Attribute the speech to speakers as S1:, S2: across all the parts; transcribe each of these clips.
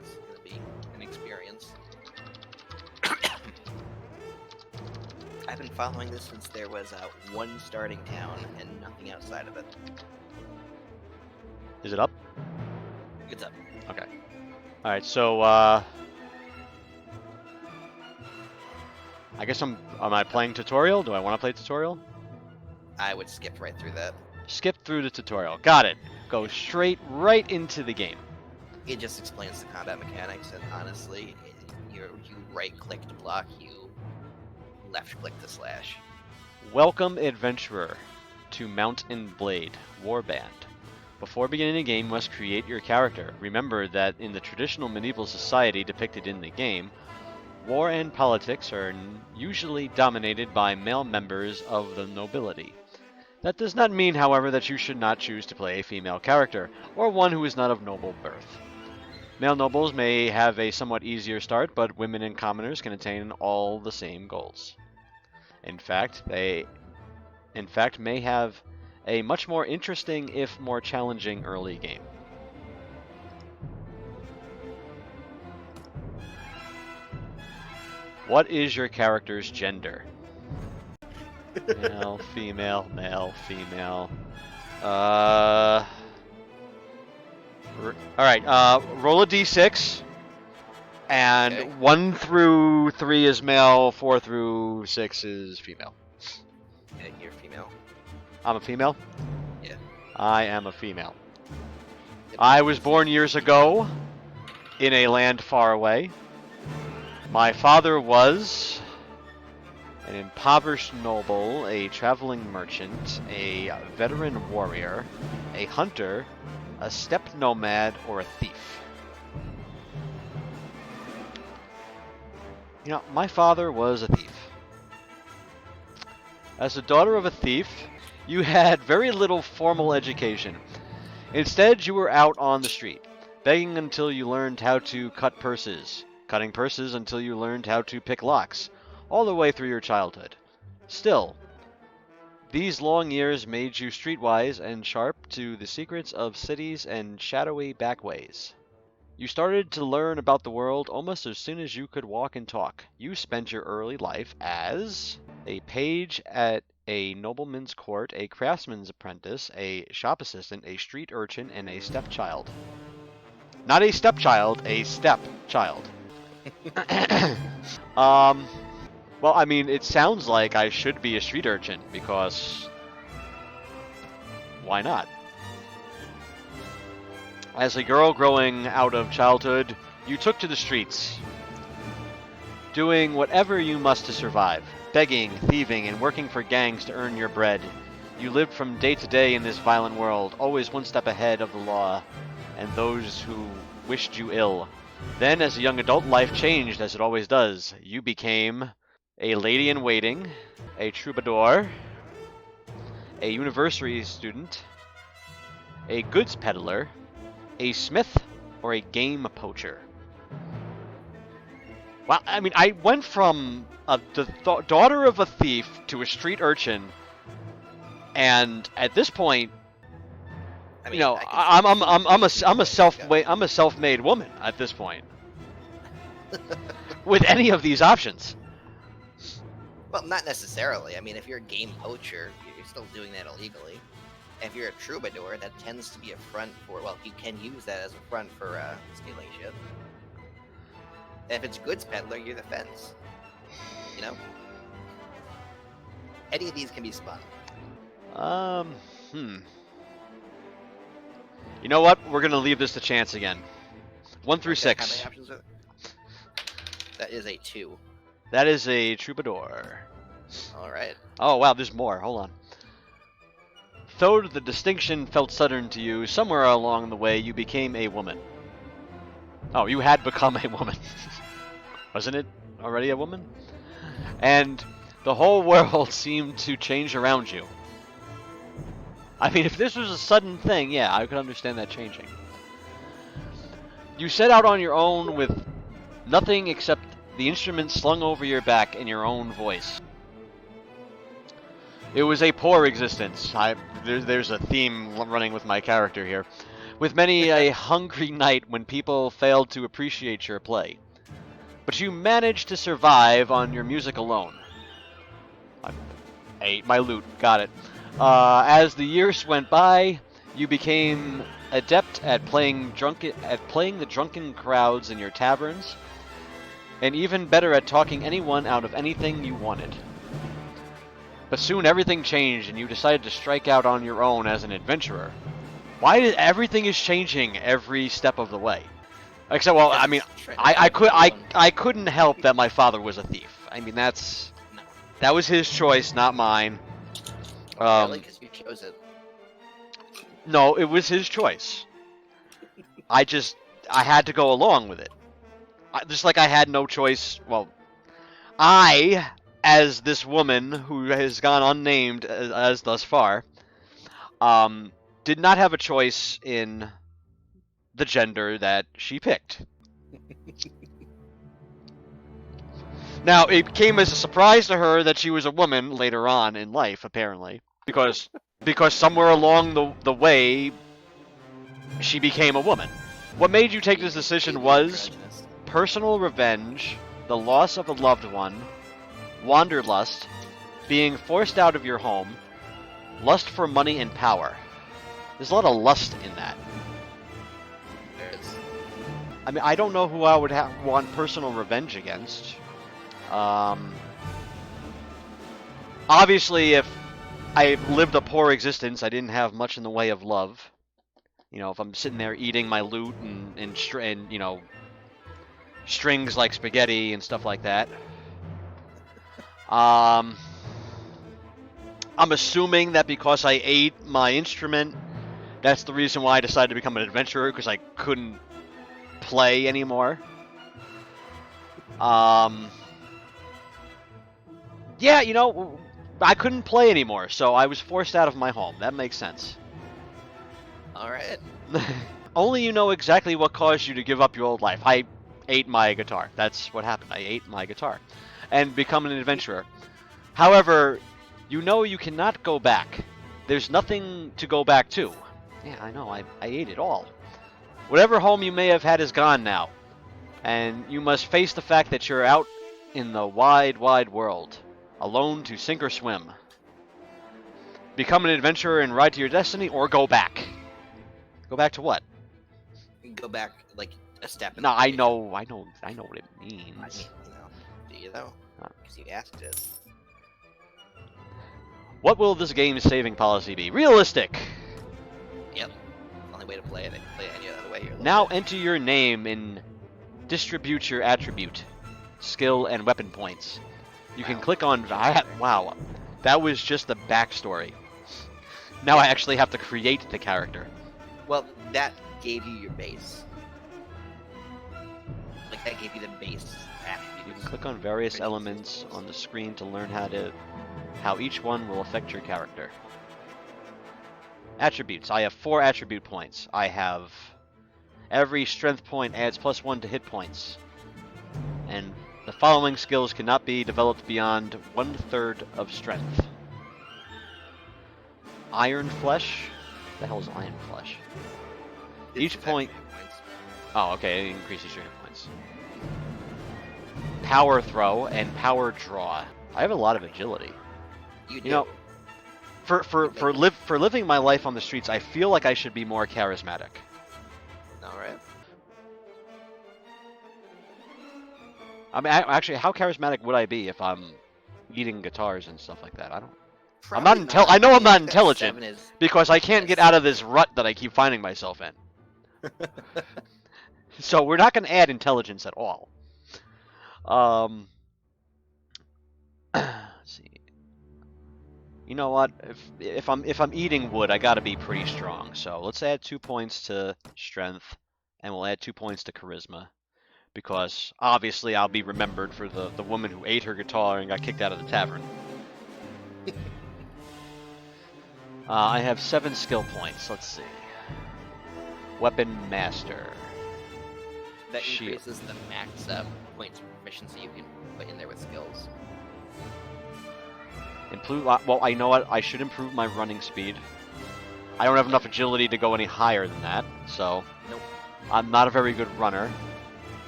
S1: it's going to be an experience. I've been following this since there was one starting town and nothing outside of it.
S2: Is it up?
S1: It's up.
S2: Okay. Alright, so, I guess am I playing tutorial? Do I want to play tutorial?
S1: I would skip right through that.
S2: Skip through the tutorial. Got it. Go straight right into the game.
S1: It just explains the combat mechanics, and honestly, you right-click to block, you left-click to slash.
S2: Welcome, adventurer, to Mount and Blade, Warband. Before beginning the game, you must create your character. Remember that in the traditional medieval society depicted in the game, war and politics are usually dominated by male members of the nobility. That does not mean, however, that you should not choose to play a female character, or one who is not of noble birth. Male nobles may have a somewhat easier start, but women and commoners can attain all the same goals. In fact, they may have a much more interesting, if more challenging, early game. What is your character's gender? Male, female, male, female. Alright, roll a d6. And
S1: Okay.
S2: 1 through 3 is male, 4 through 6 is female.
S1: You're female.
S2: I'm a female?
S1: Yeah.
S2: I am a female. I was born years ago in a land far away. My father was an impoverished noble, a traveling merchant, a veteran warrior, a hunter, a steppe nomad, or a thief. You know, my father was a thief. As the daughter of a thief, you had very little formal education. Instead, you were out on the street, begging until you learned how to cut purses, cutting purses until you learned how to pick locks, all the way through your childhood. Still, these long years made you streetwise and sharp to the secrets of cities and shadowy backways. You started to learn about the world almost as soon as you could walk and talk. You spent your early life as a page at a nobleman's court, a craftsman's apprentice, a shop assistant, a street urchin, and a stepchild. Not a stepchild, a stepchild. Well, I mean, it sounds like I should be a street urchin, because why not? As a girl growing out of childhood, you took to the streets, doing whatever you must to survive, begging, thieving, and working for gangs to earn your bread. You lived from day to day in this violent world, always one step ahead of the law and those who wished you ill. Then, as a young adult, life changed, as it always does. You became a lady-in-waiting, a troubadour, a university student, a goods peddler, a smith, or a game poacher. Well, I mean, I went from the daughter of a thief to a street urchin, and at this point,
S1: I mean,
S2: you know, I'm a self-made woman at this point. With any of these options.
S1: Well, not necessarily. I mean, if you're a game poacher, you're still doing that illegally. If you're a troubadour, that tends to be a front for, well, you can use that as a front for stealing shit. And if it's goods peddler, you're the fence. You know? Any of these can be spun.
S2: You know what? We're gonna leave this to chance again. 1 through
S1: Okay,
S2: 6.
S1: how many options are there? That is a 2.
S2: That is a troubadour.
S1: Alright.
S2: Oh wow, there's more. Hold on. Though the distinction felt sudden to you, somewhere along the way you became a woman. Oh, you had become a woman. Wasn't it already a woman? And the whole world seemed to change around you. I mean, if this was a sudden thing, yeah, I could understand that changing. You set out on your own with nothing except the instrument slung over your back and your own voice. It was a poor existence. There's a theme running with my character here. with many a hungry night when people failed to appreciate your play. But you managed to survive on your music alone. I ate my lute, got it. As the years went by, you became adept at playing the drunken crowds in your taverns, and even better at talking anyone out of anything you wanted. But soon everything changed, and you decided to strike out on your own as an adventurer. Why did everything is changing every step of the way? Except, well, I mean, I couldn't help that my father was a thief. I mean, that was his choice, not mine.
S1: Really? Because you chose it.
S2: No, it was his choice. I had to go along with it. Just like I had no choice. Well, I, as this woman who has gone unnamed as thus far, did not have a choice in the gender that she picked. Now, it came as a surprise to her that she was a woman later on in life, apparently, because somewhere along the way, she became a woman. What made you take this decision was personal revenge, the loss of a loved one, wanderlust, being forced out of your home, lust for money and power. There's a lot of lust in that.
S1: There is.
S2: I mean, I don't know who I would want personal revenge against. Obviously, if I lived a poor existence, I didn't have much in the way of love. You know, if I'm sitting there eating my loot and you know, strings like spaghetti and stuff like that. I'm assuming that because I ate my instrument, that's the reason why I decided to become an adventurer, because I couldn't play anymore. Yeah, you know, I couldn't play anymore, so I was forced out of my home. That makes sense.
S1: Alright.
S2: Only you know exactly what caused you to give up your old life. I ate my guitar. That's what happened. I ate my guitar. And become an adventurer. However, you know you cannot go back. There's nothing to go back to. Yeah, I know. I ate it all. Whatever home you may have had is gone now. And you must face the fact that you're out in the wide, wide world. Alone to sink or swim. Become an adventurer and ride to your destiny, or go back. Go back to what?
S1: Go back like a step.
S2: No, I know what it means.
S1: I mean, you know, do you though? Because you asked it.
S2: What will this game's saving policy be? Realistic.
S1: Yep. Only way to play it. If you play it any other way, you're
S2: Now
S1: limited.
S2: enter your name and distribute your attribute, skill, and weapon points. You can click on. Wow, that was just the backstory. Now I actually have to create the character.
S1: Well, that gave you your base. Like that gave you the base attributes.
S2: You can click on various elements on the screen to learn how each one will affect your character. Attributes. I have 4 attribute points. I have every strength point adds +1 to hit points. And the following skills cannot be developed beyond 1/3 of strength. Iron Flesh? What the hell is Iron Flesh? Each point... Oh, okay, it increases your hit points. Power Throw and Power Draw. I have a lot of agility.
S1: You
S2: know, for living my life on the streets, I feel like I should be more charismatic.
S1: Alright.
S2: I mean, actually, how charismatic would I be if I'm eating guitars and stuff like that? I don't... I know I'm not intelligent because I can't get out of this rut that I keep finding myself in. So we're not going to add intelligence at all. Let's see. You know what? If I'm eating wood, I got to be pretty strong. So let's add 2 points to strength, and we'll add 2 points to charisma, because obviously I'll be remembered for the woman who ate her guitar and got kicked out of the tavern. I have 7 skill points. Let's see. Weapon Master.
S1: That increases the max points of proficiency you can put in there with skills.
S2: Improve. Well, I know what. I should improve my running speed. I don't have enough agility to go any higher than that, so
S1: Nope.
S2: I'm not a very good runner.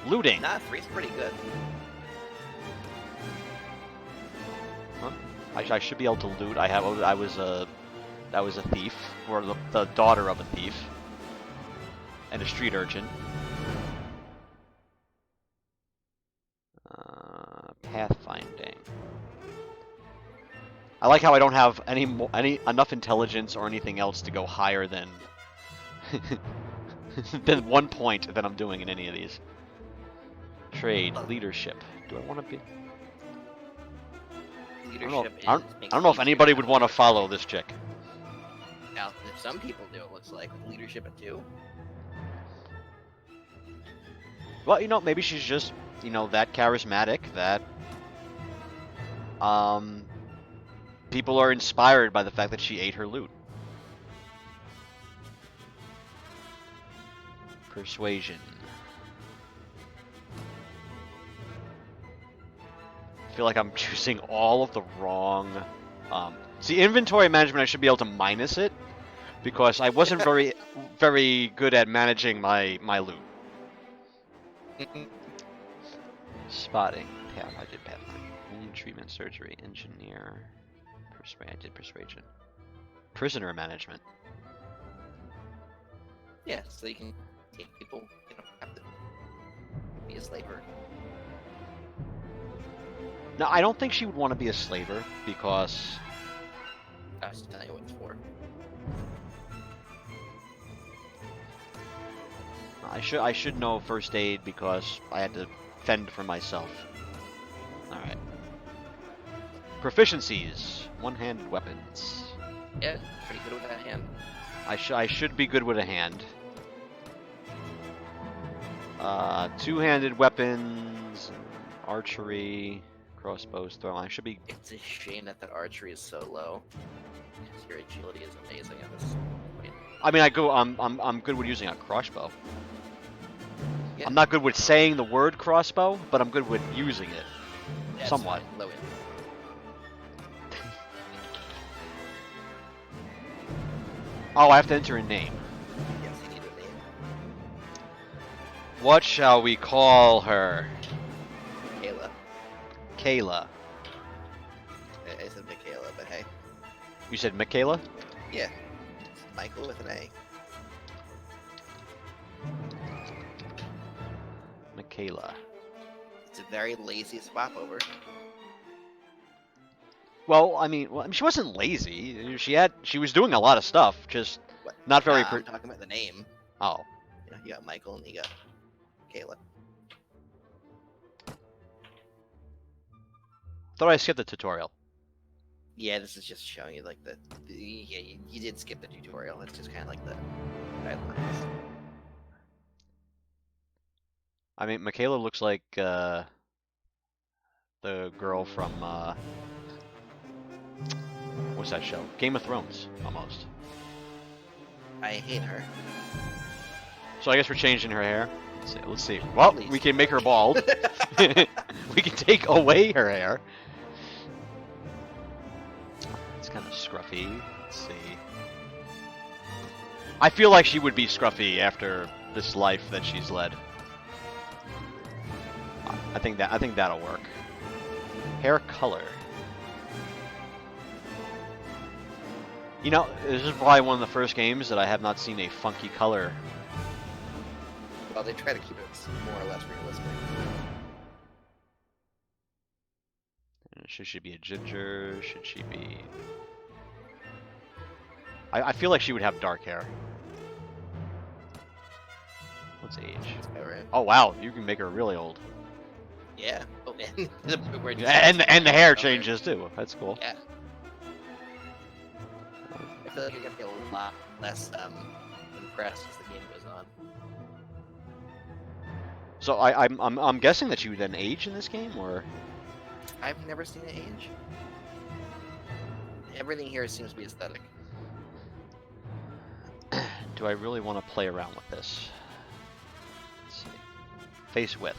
S2: Looting.
S1: Nah, 3's pretty good.
S2: Huh? I should be able to loot. I was a thief, or the daughter of a thief, and a street urchin. Pathfinding. I like how I don't have enough intelligence or anything else to go higher than than 1 point that I'm doing in any of these. Trade, leadership. Do I want to be? I don't know if anybody would want to follow this chick.
S1: Now, if some people do, it looks like leadership at 2.
S2: Well, maybe she's just, that charismatic that people are inspired by the fact that she ate her loot. Persuasion. I feel like I'm choosing all of the wrong... See, inventory management, I should be able to minus it, because I wasn't very good at managing my loot. Spotting. I did pathfinding. Wound treatment, surgery, engineer. I did persuasion. Prisoner management.
S1: Yeah, so you can take people, have to be a slaver.
S2: No, I don't think she would want to be a slaver, because...
S1: I was just telling you what it's for.
S2: I should know first aid because I had to fend for myself. Alright. Proficiencies. One-handed weapons.
S1: Yeah, pretty good with that hand.
S2: I should be good with a hand. Two-handed weapons, archery, crossbows, throwing. I should be.
S1: It's a shame that the archery is so low. Because your agility is amazing at this point.
S2: I mean, I'm good with using a crossbow.
S1: Yeah.
S2: I'm not good with saying the word crossbow, but I'm good with using it.
S1: That's
S2: Somewhat.
S1: fine. Low end.
S2: Oh, I have to enter a name.
S1: Yes, you need a name.
S2: What shall we call her?
S1: Micheala.
S2: Kayla.
S1: I said Micheala, but hey.
S2: You said Micheala?
S1: Yeah. It's Michael with an A.
S2: Micheala.
S1: It's a very lazy swap over.
S2: Well, I mean, she wasn't lazy. She was doing a lot of stuff, just
S1: What?
S2: not very.
S1: I'm talking about the name.
S2: Oh,
S1: You got Michael and you got Micheala.
S2: thought I skipped the tutorial.
S1: Yeah, this is just showing you like yeah, you did skip the tutorial. It's just kind of like the guidelines.
S2: I mean, Micheala looks like the girl from what's that show? Game of Thrones, almost.
S1: I hate her.
S2: So I guess we're changing her hair. Let's see. Well,
S1: Please.
S2: we can make her bald. We can take away her hair. It's kind of scruffy. Let's see. I feel like she would be scruffy after this life that she's led. I think that'll work. Hair color. This is probably one of the first games that I have not seen a funky color.
S1: Well, they try to keep it more or less realistic.
S2: Should she be a ginger? Should she be... I feel like she would have dark hair. What's age?
S1: Alright.
S2: Oh wow, you can make her really old.
S1: Yeah. Oh man.
S2: And the hair changes too. That's cool.
S1: Yeah. I feel like you're gonna be a lot less impressed as the game goes on.
S2: So I'm guessing that you then age in this game, or
S1: I've never seen it age. Everything here seems to be aesthetic.
S2: do I really want to play around with this? Let's see. Face width.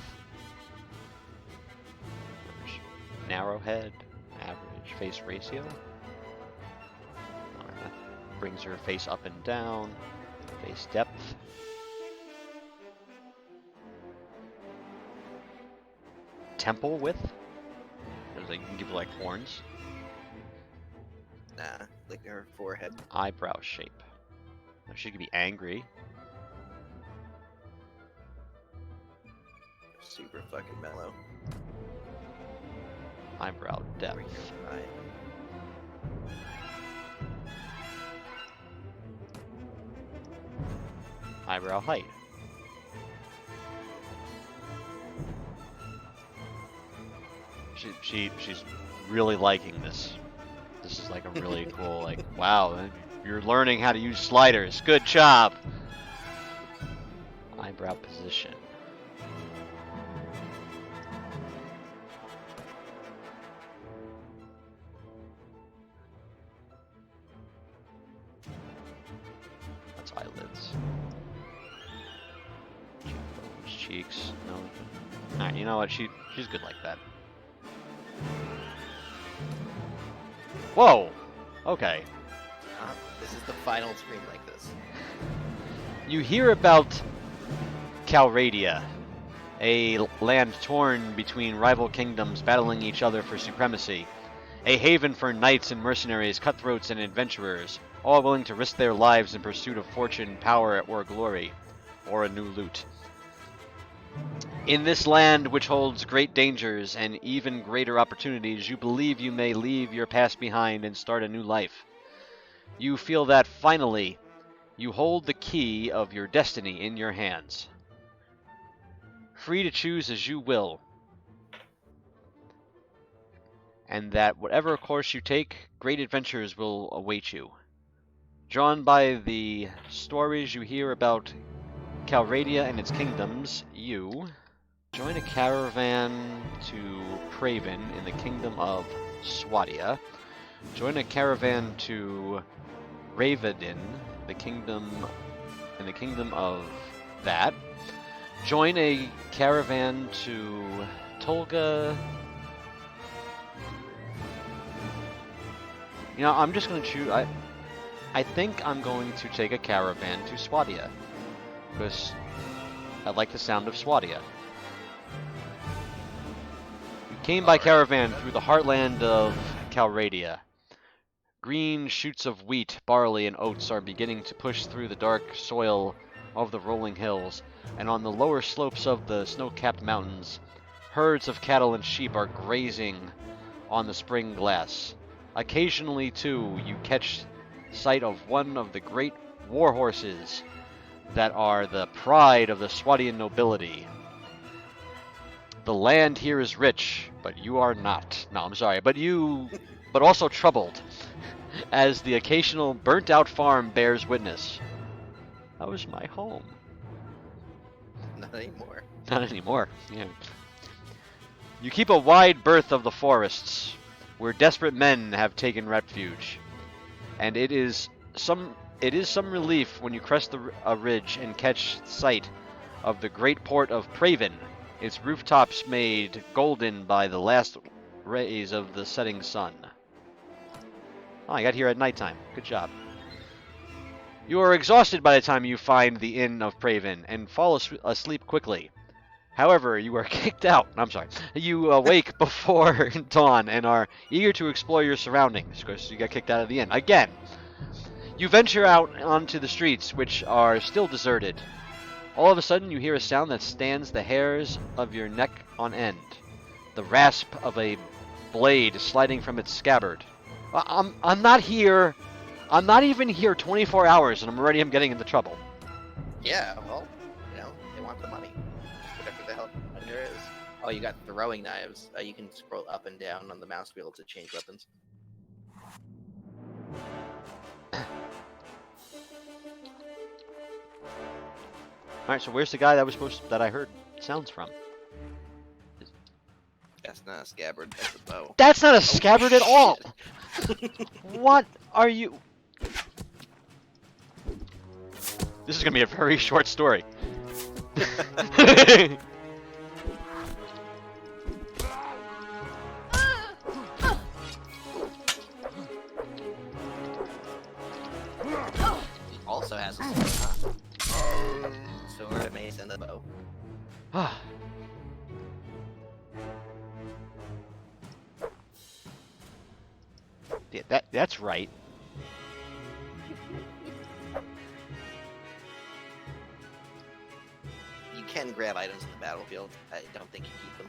S2: Narrow head, average face ratio. Alright. brings her face up and down, face depth. Temple width? There's like, you can give her like horns.
S1: Nah, like her forehead.
S2: Eyebrow shape. Now, she could be angry.
S1: Super fucking mellow.
S2: Eyebrow depth.
S1: Right.
S2: Eyebrow height. She's really liking this. This is like a really cool, like, wow, you're learning how to use sliders. Good job. Eyebrow position. That's eyelids. Cheekbones, cheeks. No. Alright, you know what? She's good like that. Whoa! Okay.
S1: This is the final scream like this.
S2: You hear about Calradia, a land torn between rival kingdoms battling each other for supremacy, a haven for knights and mercenaries, cutthroats and adventurers, all willing to risk their lives in pursuit of fortune, power, or glory, or a new loot. In this land, which holds great dangers and even greater opportunities, you believe you may leave your past behind and start a new life. You feel that, finally, you hold the key of your destiny in your hands. Free to choose as you will. And that whatever course you take, great adventures will await you. Drawn by the stories you hear about Calradia and its kingdoms, you join a caravan to Praven in the Kingdom of Swadia. Join a caravan to Praven, the kingdom of that. Join a caravan to Tolga. You know, I'm just going to choose. I think I'm going to take a caravan to Swadia, because I like the sound of Swadia. You came by caravan through the heartland of Calradia. Green shoots of wheat, barley, and oats are beginning to push through the dark soil of the rolling hills, and on the lower slopes of the snow-capped mountains, herds of cattle and sheep are grazing on the spring grass. Occasionally, too, you catch sight of one of the great war horses that are the pride of the Swadian nobility. The land here is rich, but you are not. No, I'm sorry, but also troubled, as the occasional burnt-out farm bears witness. That was my home.
S1: Not anymore.
S2: Not anymore, yeah. You keep a wide berth of the forests, where desperate men have taken refuge, and it is some relief when you crest a ridge and catch sight of the great port of Praven, its rooftops made golden by the last rays of the setting sun. Oh, I got here at nighttime. Good job. You are exhausted by the time you find the Inn of Praven and fall asleep quickly. However, you are kicked out. I'm sorry. You awake before dawn and are eager to explore your surroundings because you got kicked out of the inn. Again, you venture out onto the streets, which are still deserted. All of a sudden, you hear a sound that stands the hairs of your neck on end. The rasp of a blade sliding from its scabbard. I'm not here. I'm not even here 24 hours, and I'm getting into trouble.
S1: Yeah, well, they want the money. Whatever the hell money there is. Oh, you got throwing knives. You can scroll up and down on the mouse wheel to change weapons.
S2: Alright, so where's the guy that I heard sounds from?
S1: That's not a scabbard, that's a bow.
S2: That's not a scabbard at all! What are you... This is gonna be a very short story.
S1: the bow.
S2: Yeah, that's right.
S1: You can grab items in the battlefield. I don't think you keep them.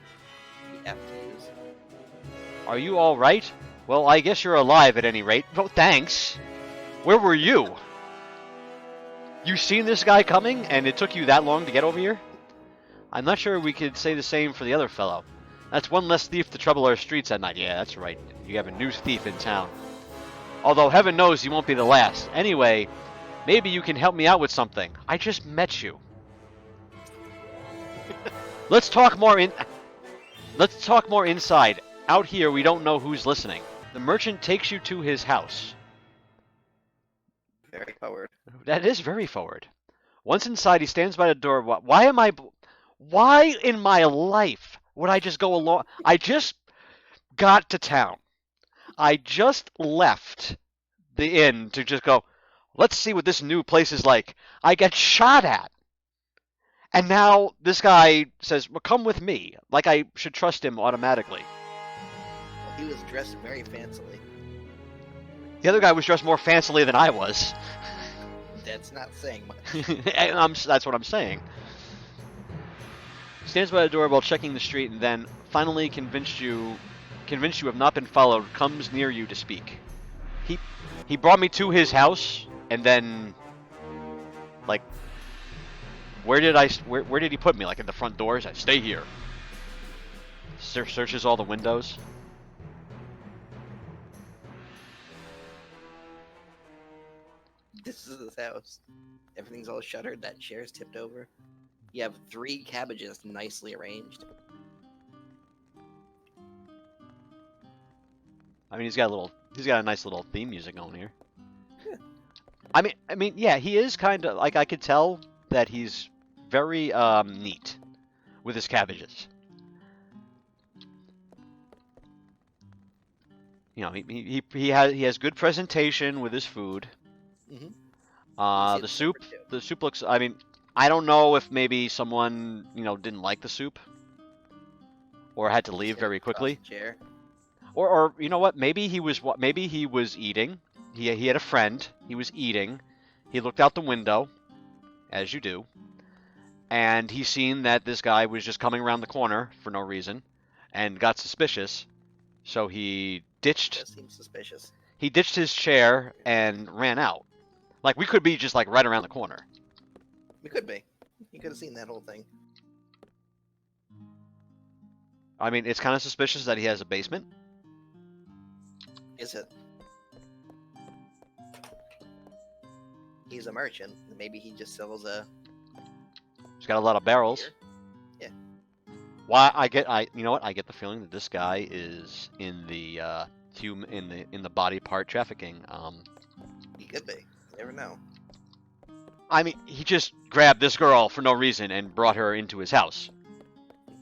S1: You have to use.
S2: Are you all right? Well, I guess you're alive at any rate. Oh, thanks. Where were you? You seen this guy coming, and it took you that long to get over here? I'm not sure we could say the same for the other fellow. That's one less thief to trouble our streets at night. Yeah, that's right. You have a new thief in town. Although heaven knows he won't be the last. Anyway, maybe you can help me out with something. I just met you. Let's talk more inside. Out here, we don't know who's listening. The merchant takes you to his house.
S1: Very forward.
S2: That is very forward. Once inside, he stands by the door. Why in my life would I just go along? I just got to town. I just left the inn to just go, let's see what this new place is like. I get shot at. And now this guy says, well, come with me. Like I should trust him automatically.
S1: Well, he was dressed very fancily.
S2: The other guy was dressed more fancily than I was.
S1: That's not saying much.
S2: That's what I'm saying. Stands by the door while checking the street, and then, finally convinced you have not been followed, comes near you to speak. He brought me to his house, and then, like, where did he put me? Like at the front doors? I stay here. Searches all the windows.
S1: This is his house. Everything's all shuttered. That chair's tipped over. You have 3 cabbages nicely arranged.
S2: I mean, he's got a nice little theme music going here.
S1: Yeah.
S2: I mean, yeah, he is kind of like I could tell that he's very neat with his cabbages. You know, he has good presentation with his food.
S1: Mm-hmm.
S2: The soup looks. I mean, I don't know if maybe someone didn't like the soup, or had to leave very quickly.
S1: Chair.
S2: Or you know what? Maybe he was eating. He had a friend. He was eating. He looked out the window, as you do, and he seen that this guy was just coming around the corner for no reason, and got suspicious. So he ditched.
S1: That seems suspicious.
S2: He ditched his chair and ran out. Like we could be just like right around the corner.
S1: We could be. You could have seen that whole thing.
S2: I mean, it's kind of suspicious that he has a basement.
S1: Is it? He's a merchant. Maybe he just sells a.
S2: He's got a lot of barrels.
S1: Yeah.
S2: Why you know what? I get the feeling that this guy is in the in the body part trafficking.
S1: He could be. You never know.
S2: I mean, he just grabbed this girl for no reason and brought her into his house.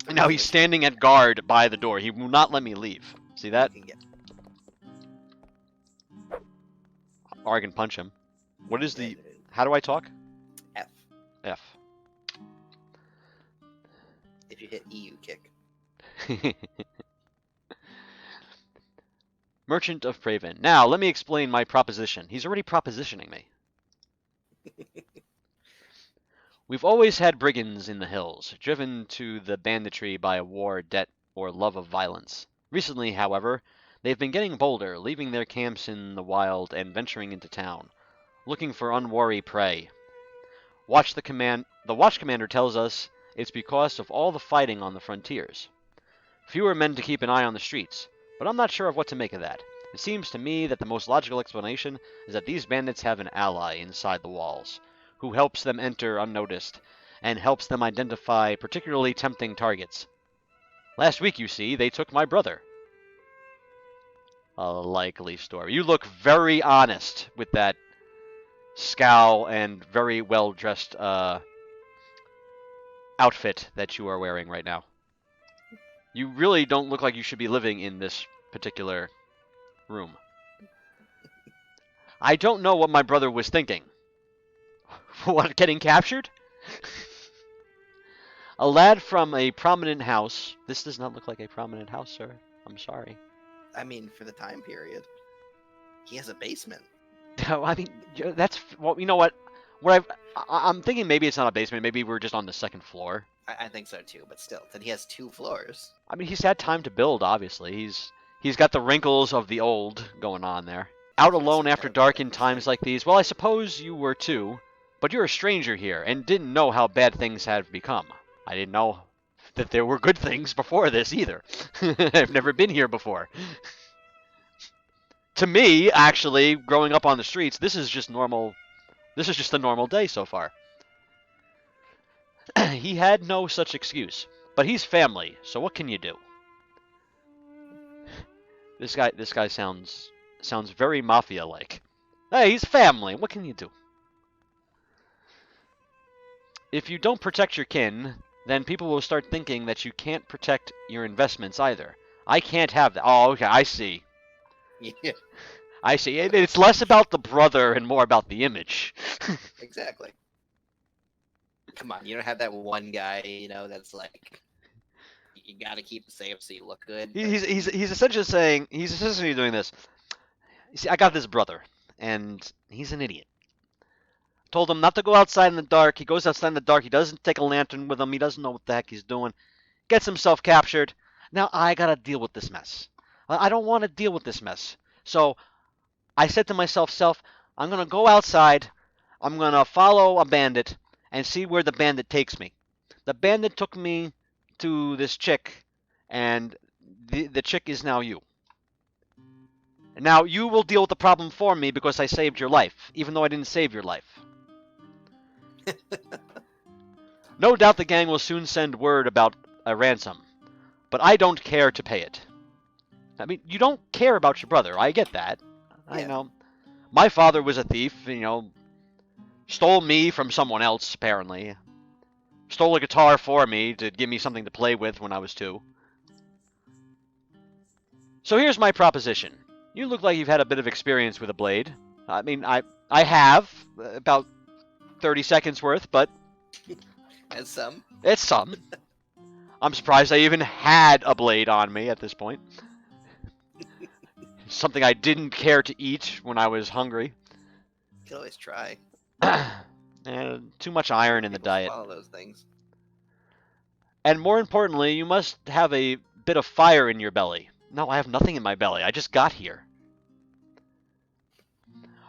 S2: And now he's standing at guard by the door. He will not let me leave. See that? Or I can punch him. What is the... How do I talk?
S1: F.
S2: F.
S1: If you hit E, you kick.
S2: Merchant of Praven. Now, let me explain my proposition. He's already propositioning me. We've always had brigands in the hills, driven to the banditry by a war, debt, or love of violence. Recently, however, they've been getting bolder, leaving their camps in the wild and venturing into town, looking for unwary prey. The watch commander tells us it's because of all the fighting on the frontiers. Fewer men to keep an eye on the streets, but I'm not sure of what to make of that. It seems to me that the most logical explanation is that these bandits have an ally inside the walls, who helps them enter unnoticed, and helps them identify particularly tempting targets. Last week, you see, they took my brother. A likely story. You look very honest with that scowl and very well-dressed outfit that you are wearing right now. You really don't look like you should be living in this particular room. I don't know what my brother was thinking. What, getting captured? A lad from a prominent house. This does not look like a prominent house, sir. I'm sorry.
S1: I mean, for the time period, he has a basement.
S2: I mean, that's well. You know what? I'm thinking maybe it's not a basement. Maybe we're just on the second floor.
S1: I think so too, but still, then he has 2 floors.
S2: I mean, he's had time to build. Obviously, he's got the wrinkles of the old going on there. Out alone after dark in times like these. Well, I suppose you were too, but you're a stranger here and didn't know how bad things have become. I didn't know that there were good things before this either. I've never been here before. To me, actually, growing up on the streets, this is just normal. This is just a normal day so far. He had no such excuse, but he's family, so what can you do? This guy sounds very mafia-like. Hey, he's family. What can you do? If you don't protect your kin, then people will start thinking that you can't protect your investments either. I can't have that. Oh, okay, I see.
S1: Yeah,
S2: I see. It's less about the brother and more about the image.
S1: exactly. Come on, you don't have that one guy, that's like, you gotta keep it safe so you look good.
S2: He's essentially doing this. You see, I got this brother, and he's an idiot. Told him not to go outside in the dark. He goes outside in the dark. He doesn't take a lantern with him. He doesn't know what the heck he's doing. Gets himself captured. Now I gotta deal with this mess. I don't want to deal with this mess. So I said to myself, I'm gonna go outside. I'm gonna follow a bandit and see where the bandit takes me. The bandit took me to this chick, and the chick is now you. Now you will deal with the problem for me because I saved your life, even though I didn't save your life. No doubt the gang will soon send word about a ransom, but I don't care to pay it. I mean, you don't care about your brother. I get that.
S1: Yeah.
S2: I know. My father was a thief, stole me from someone else, apparently. Stole a guitar for me to give me something to play with when I was 2. So here's my proposition. You look like you've had a bit of experience with a blade. I mean, I have, about 30 seconds worth, but...
S1: That's some.
S2: It's some. I'm surprised I even had a blade on me at this point. Something I didn't care to eat when I was hungry.
S1: You can always try.
S2: And too much iron in the
S1: People
S2: diet.
S1: Follow those things.
S2: And more importantly, you must have a bit of fire in your belly. No, I have nothing in my belly. I just got here.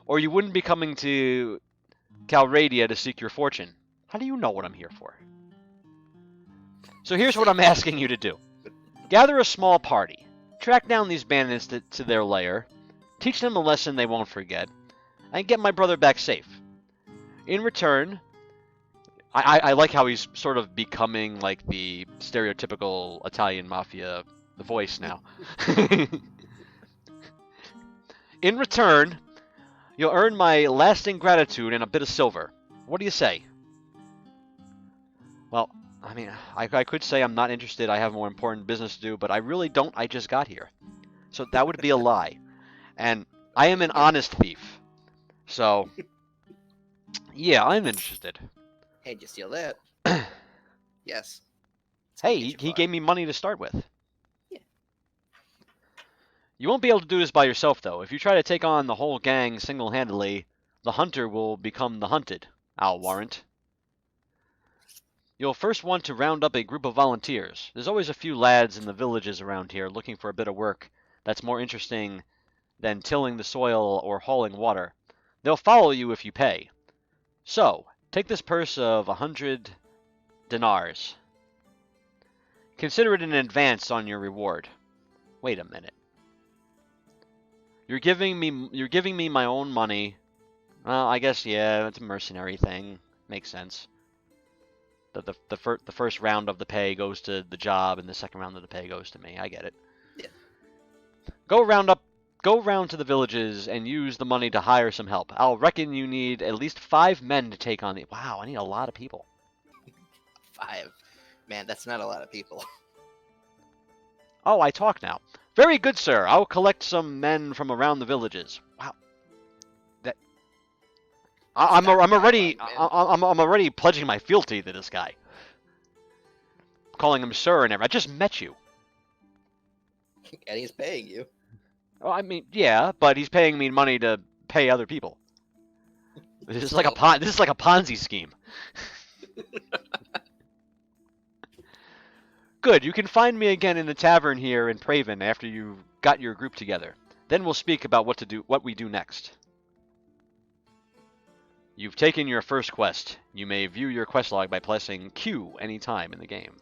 S2: Or you wouldn't be coming to Calradia to seek your fortune. How do you know what I'm here for? So here's what I'm asking you to do. Gather a small party. Track down these bandits to their lair. Teach them a lesson they won't forget. And get my brother back safe. In return, I like how he's sort of becoming like the stereotypical Italian mafia voice now. In return, you'll earn my lasting gratitude and a bit of silver. What do you say? Well, I mean, I could say I'm not interested, I have more important business to do, but I really don't, I just got here. So that would be a lie. And I am an honest thief. So, yeah, I'm interested.
S1: Hey, did you steal that? Yes.
S2: Hey, he gave me money to start with.
S1: Yeah.
S2: You won't be able to do this by yourself, though. If you try to take on the whole gang single-handedly, the hunter will become the hunted, I'll warrant. You'll first want to round up a group of volunteers. There's always a few lads in the villages around here looking for a bit of work that's more interesting than tilling the soil or hauling water. They'll follow you if you pay. So, take this purse of 100 dinars. Consider it an advance on your reward. Wait a minute. You're giving me my own money. Well, I guess, yeah, it's a mercenary thing. Makes sense. The first round of the pay goes to the job, and the second round of the pay goes to me. I get it.
S1: Yeah.
S2: Go round to the villages and use the money to hire some help. I'll reckon you need at least 5 men to take on the... Wow, I need a lot of people.
S1: 5. Man, that's not a lot of people.
S2: Oh, I talk now. Very good, sir. I'll collect some men from around the villages. Wow. I'm already pledging my fealty to this guy. calling him sir and everything. I just met you.
S1: And he's paying you.
S2: Oh, I mean, yeah, but he's paying me money to pay other people. This is like this is like a Ponzi scheme. Good, you can find me again in the tavern here in Praven after you've got your group together. Then we'll speak about what we do next. You've taken your first quest. You may view your quest log by pressing Q any time in the game.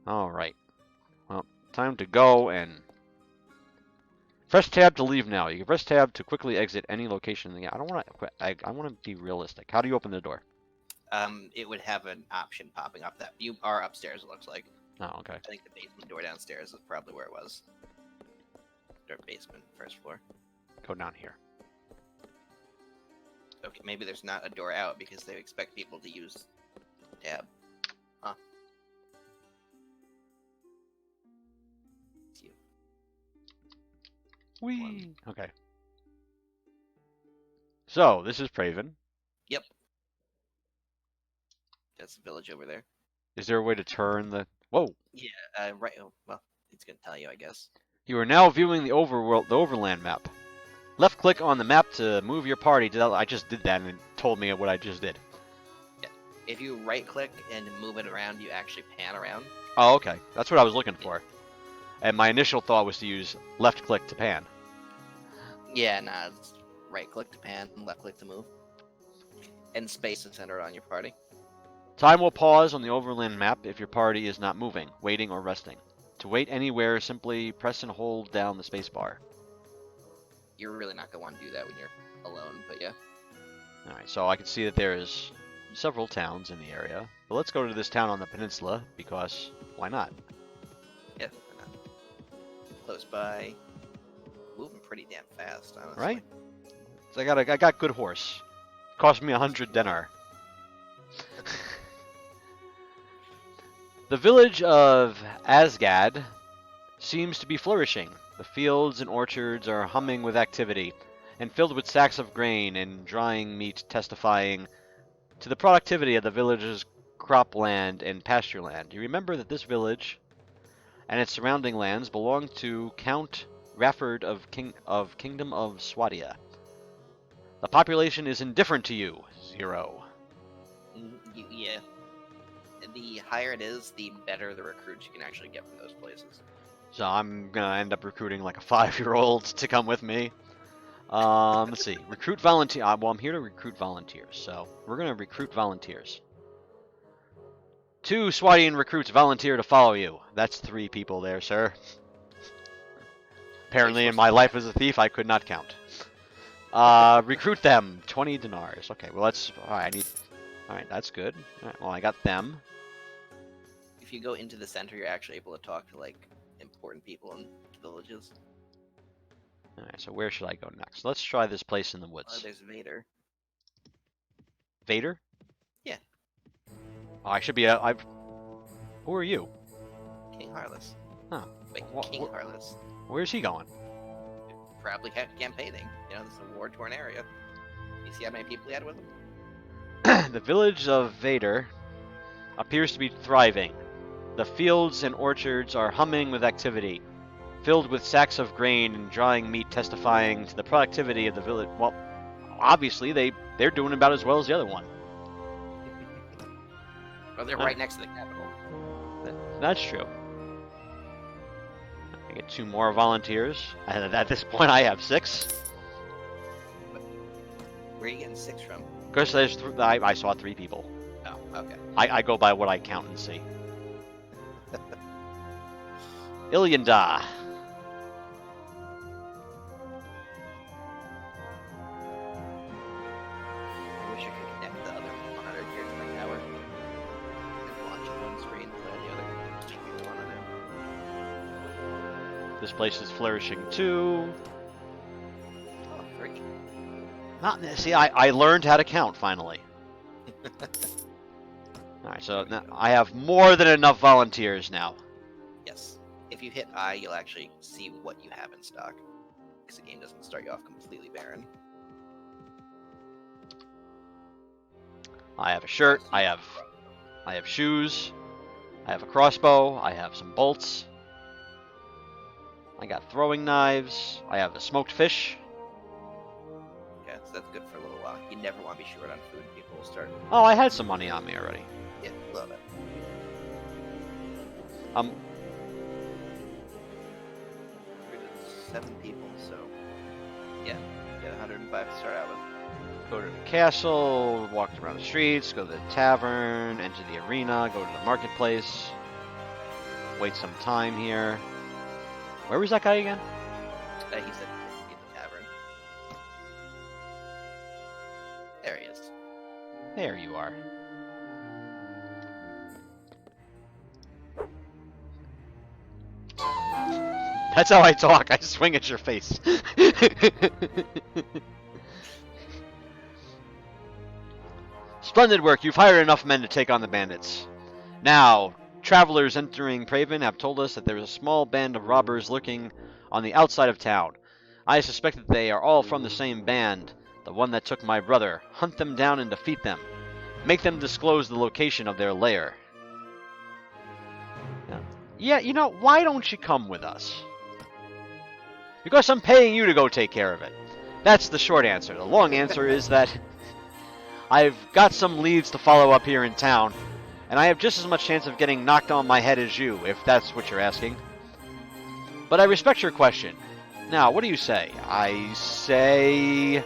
S2: Alright. Well, time to go and... Press tab to leave now. You can press tab to quickly exit any location in the game. I want to be realistic. How do you open the door?
S1: It would have an option popping up that you are upstairs, it looks like.
S2: Oh, okay.
S1: I think the basement door downstairs is probably where it was. Or basement, first floor.
S2: Go down here.
S1: Okay, maybe there's not a door out because they expect people to use tab. Huh. It's you.
S2: Whee! Okay. So, this is Praven.
S1: Yep. That's the village over there.
S2: Is there a way to turn the... Whoa!
S1: Yeah, right. Oh, well, it's gonna tell you, I guess.
S2: You are now viewing the overland map. Left click on the map to move your party to... I just did that and it told me what I just did.
S1: Yeah. If you right click and move it around, you actually pan around.
S2: Oh, okay. That's what I was looking for. And my initial thought was to use left click to pan.
S1: Yeah, nah, it's right click to pan, left click to move. And space to center on your party.
S2: Time will pause on the overland map if your party is not moving, waiting, or resting. To wait anywhere, simply press and hold down the space bar.
S1: You're really not going to want to do that when you're alone, but yeah.
S2: Alright, so I can see that there is several towns in the area. But let's go to this town on the peninsula, because why not?
S1: Yeah, why not? Close by. Moving pretty damn fast, honestly.
S2: Right? So I got good horse. Cost me 100 denar. The village of Asgad seems to be flourishing. The fields and orchards are humming with activity, and filled with sacks of grain and drying meat, testifying to the productivity of the village's cropland and pasture land. You remember that this village and its surrounding lands belong to Count Rafford of Kingdom of Swadia. The population is indifferent to you, 0.
S1: Yeah. The higher it is, the better the recruits you can actually get from those places.
S2: So I'm gonna end up recruiting like a 5-year-old to come with me. Let's see. Recruit volunteer. Well, I'm here to recruit volunteers, so we're gonna recruit volunteers. 2 Swadian recruits volunteer to follow you. That's 3 people there, sir. Apparently, in my life as a thief, I could not count. Recruit them. 20 dinars. Okay, well that's. Alright, Alright, that's good. Alright, well I got them.
S1: If you go into the center, you're actually able to talk to, like, important people in villages.
S2: Alright, so where should I go next? Let's try this place in the woods.
S1: There's Vader.
S2: Vader?
S1: Yeah.
S2: Oh, I should be Who are you?
S1: King Harless.
S2: Huh.
S1: Wait, King Harless.
S2: Where's he going?
S1: Probably campaigning. You know, this is a war-torn area. You see how many people he had with him?
S2: The village of Vader appears to be thriving. The fields and orchards are humming with activity, filled with sacks of grain and drying meat, testifying to the productivity of the village. Well, obviously they're doing about as well as the other one.
S1: Well, they're right next to the capital.
S2: That's true. I get 2 more volunteers. And at this point, I have 6.
S1: Where are you getting 6 from?
S2: Because I saw 3 people.
S1: Oh, okay.
S2: I go by what I count and see. Ilyanda.
S1: I wish I could connect the other monitor here to my tower. And launch it on screen so the other people want to know.
S2: This place is flourishing too.
S1: Oh, great.
S2: See, I learned how to count finally. Alright, so now I have more than enough volunteers now.
S1: Yes. If you hit I, you'll actually see what you have in stock. Because the game doesn't start you off completely barren.
S2: I have a shirt. I I have shoes. I have a crossbow. I have some bolts. I got throwing knives. I have a smoked fish.
S1: Yeah, so that's good for a little while. You never want to be short on food. People will start.
S2: Oh, I had some money on me already.
S1: Yeah, a little bit.
S2: Um,
S1: We're just 7 people, so yeah, get 105 to start out with.
S2: go to the castle, walk around the streets, go to the tavern, enter the arena, go to the marketplace, wait some time here. Where was that guy again?
S1: He said in the tavern. There he is.
S2: There you are. That's how I talk. I swing at your face. Splendid work. You've hired enough men to take on the bandits. Now, travelers entering Praven have told us that there is a small band of robbers lurking on the outside of town. I suspect that they are all from the same band, the one that took my brother. Hunt them down and defeat them. Make them disclose the location of their lair. Yeah, you know, why don't you come with us? Because I'm paying you to go take care of it. That's the short answer. The long answer is that I've got some leads to follow up here in town, and I have just as much chance of getting knocked on my head as you, if that's what you're asking. But I respect your question. Now, what do you say? I say...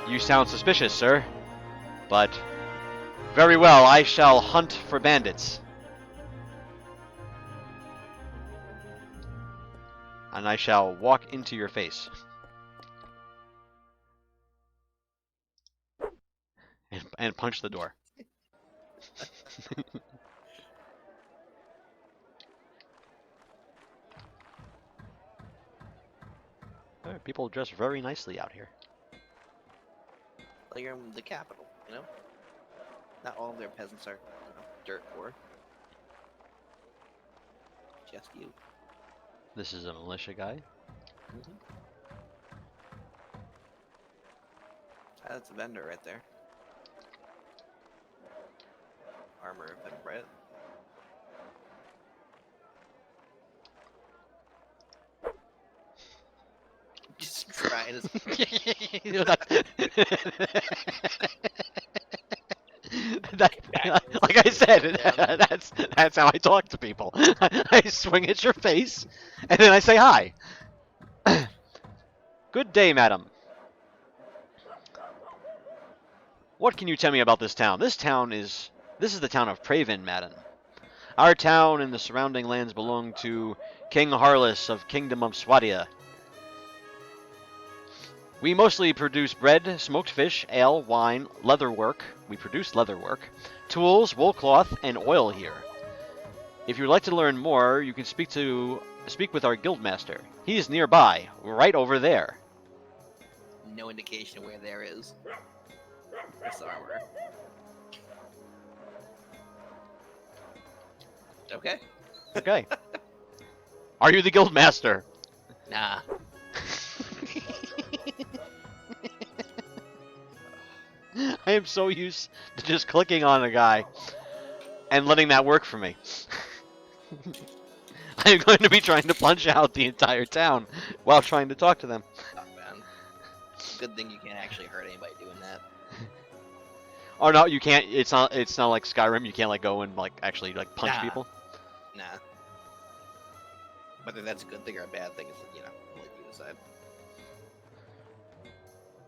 S2: You sound suspicious, sir. But... Very well, I shall hunt for bandits. And I shall walk into your face. And punch the door. People dress very nicely out here.
S1: Well, you're in the capital, you know? Not all of their peasants are, dirt poor. Just you.
S2: This is a militia guy.
S1: Mm-hmm. That's a vendor right there. Armor of been bred. Just trying to.
S2: Like I said, that's how I talk to people. I swing at your face, and then I say hi. Good day, madam. What can you tell me about this town? This is the town of Praven, madam. Our town and the surrounding lands belong to King Harless of Kingdom of Swadia. We mostly produce bread, smoked fish, ale, wine, leatherwork. We produce leatherwork, tools, wool cloth, and oil here. If you would like to learn more, you can speak with our guildmaster. He is nearby, right over there.
S1: No indication where there is. This armor. Okay.
S2: Okay. Are you the guildmaster?
S1: Nah.
S2: I am so used to just clicking on a guy and letting that work for me. I'm going to be trying to punch out the entire town while trying to talk to them.
S1: Oh, man. Good thing you can't actually hurt anybody doing that.
S2: Oh no, you can't. It's not like Skyrim. You can't like go and like actually like punch
S1: Nah.
S2: people.
S1: Nah. Whether that's a good thing or a bad thing is, I'll let you decide.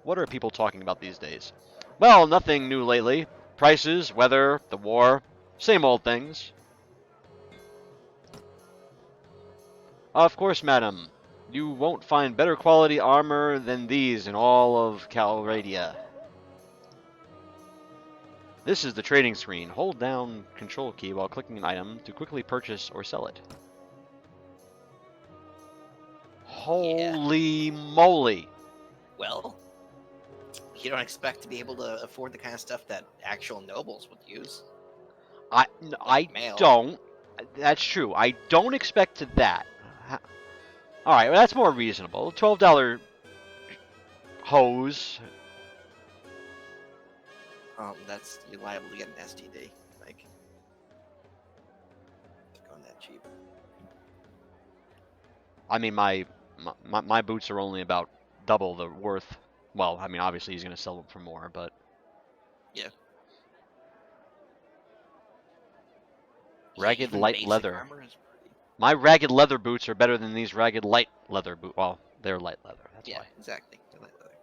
S2: What are people talking about these days? Well, nothing new lately. Prices, weather, the war, same old things. Of course, madam. You won't find better quality armor than these in all of Calradia. This is the trading screen. Hold down Control key while clicking an item to quickly purchase or sell it. Holy moly!
S1: Well, you don't expect to be able to afford the kind of stuff that actual nobles would use.
S2: I
S1: mail.
S2: don't. That's true. I don't expect that. All right, well, that's more reasonable. $12 hose.
S1: You're liable to get an STD. Like, cheap.
S2: I mean, my boots are only about double the worth. Well, I mean, obviously he's gonna sell them for more, but
S1: Yeah.
S2: ragged
S1: Even
S2: light
S1: basic
S2: leather.
S1: armor is pretty.
S2: My ragged leather boots are better than these ragged light leather boots. Well, they're light leather. That's
S1: Yeah,
S2: why.
S1: exactly. They're light leather.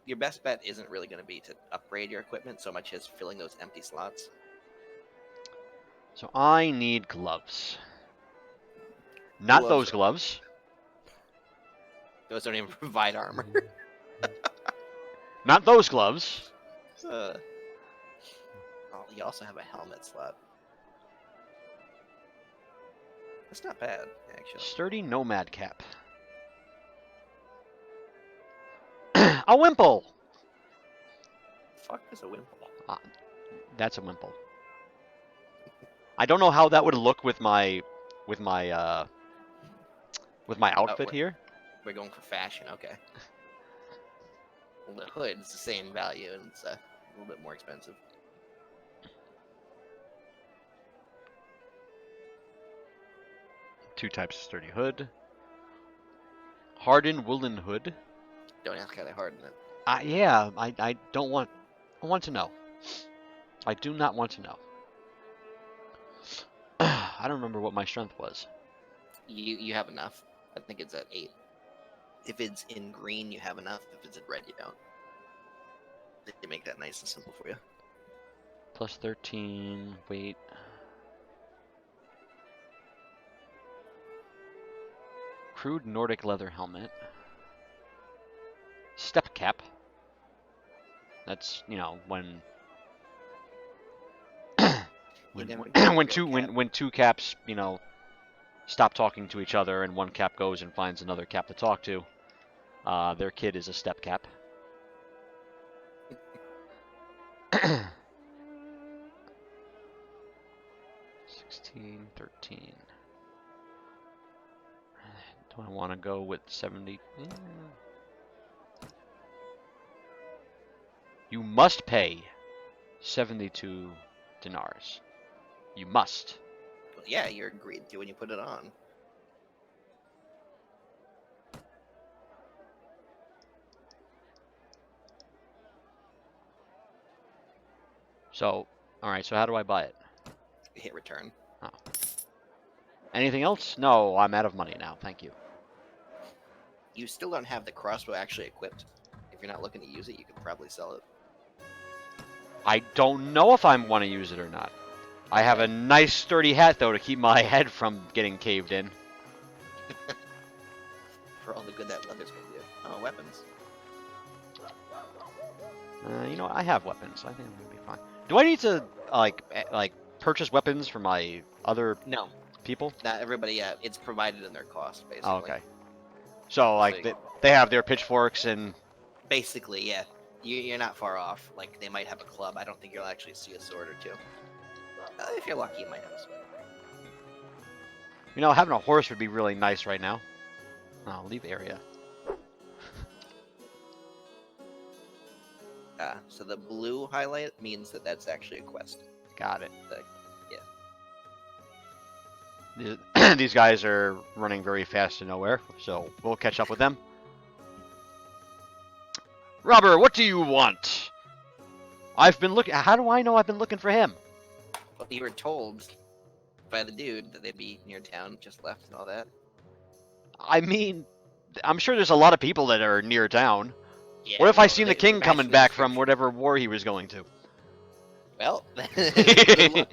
S1: Your best bet isn't really going to be to upgrade your equipment so much as filling those empty slots.
S2: So I need gloves. Not
S1: Gloves
S2: those
S1: are-
S2: gloves.
S1: Those don't even provide armor.
S2: Not those gloves.
S1: Oh, you also have a helmet slot. That's not bad, actually.
S2: Sturdy nomad cap. A wimple.
S1: Fuck is a wimple?
S2: That's a wimple. I don't know how that would look with my outfit here.
S1: We're going for fashion, okay. Well, the hood's the same value, and it's a little bit more expensive.
S2: Two types of sturdy hood. Hardened woolen hood.
S1: Don't ask how they harden it.
S2: Yeah, I don't want. I want to know. I do not want to know. I don't remember what my strength was.
S1: You have enough. I think it's at 8. If it's in green, you have enough. If it's in red, you don't. They make that nice and simple for you.
S2: Plus 13. Wait. Crude Nordic leather helmet. Step cap. That's, you know, when when two caps, you know, stop talking to each other and one cap goes and finds another cap to talk to. Their kid is a step cap. 16, 13. Do I want to go with 70? You must pay 72 dinars. You must.
S1: Well, yeah, you're agreed to when you put it on.
S2: So, alright, so how do I buy it?
S1: Hit return.
S2: Oh. Anything else? No, I'm out of money now, thank you.
S1: You still don't have the crossbow actually equipped. If you're not looking to use it, you could probably sell it.
S2: I don't know if I want to use it or not. I have a nice sturdy hat, though, to keep my head from getting caved in.
S1: For all the good that leather's gonna do. Oh, weapons.
S2: You know what? I have weapons. I think I'm gonna be fine. Do I need to like purchase weapons for my other
S1: No,
S2: people?
S1: not everybody. It's provided in their cost, basically.
S2: Oh, okay. So like they have their pitchforks and
S1: Basically, yeah. You're not far off. Like, they might have a club. I don't think you'll actually see a sword or two. If you're lucky, you might have a sword.
S2: you know having a horse would be really nice right now. Oh, leave area.
S1: So the blue highlight means that that's actually a quest.
S2: Got it.
S1: Yeah.
S2: These guys are running very fast to nowhere, so we'll catch up with them. Robber, what do you want? I've been looking. How do I know I've been looking for him?
S1: Well, you were told by the dude that they'd be near town, just left and all that.
S2: I mean, I'm sure there's a lot of people that are near town.
S1: Yeah,
S2: What if I
S1: well,
S2: seen
S1: they-
S2: the king
S1: match
S2: coming
S1: the
S2: back from
S1: description.
S2: whatever war he was going to?
S1: Well, good luck.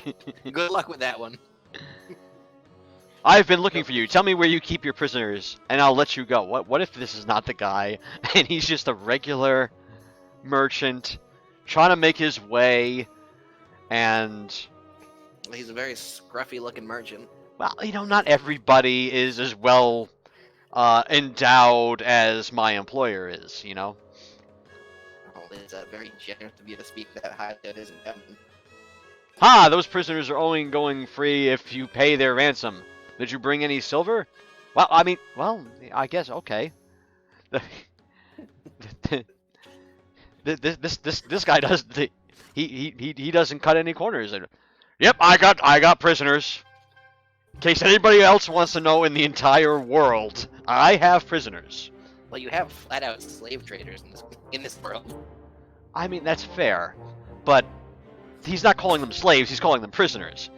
S1: Good luck with that one.
S2: I've been looking for you. Tell me where you keep your prisoners, and I'll let you go. What if this is not the guy, and he's just a regular merchant trying to make his way, and
S1: He's a very scruffy-looking merchant.
S2: well, you know, not everybody is as well endowed as my employer is, you know?
S1: Oh, it's very generous of you to speak that high. That isn't heaven.
S2: Ha! Those prisoners are only going free if you pay their ransom. Did you bring any silver? Well, I mean, well, I guess, okay. This guy does he doesn't cut any corners. Yep, I got prisoners. In case anybody else wants to know in the entire world, I have prisoners.
S1: Well, you have flat-out slave traders in this world.
S2: I mean, that's fair, but he's not calling them slaves, he's calling them prisoners.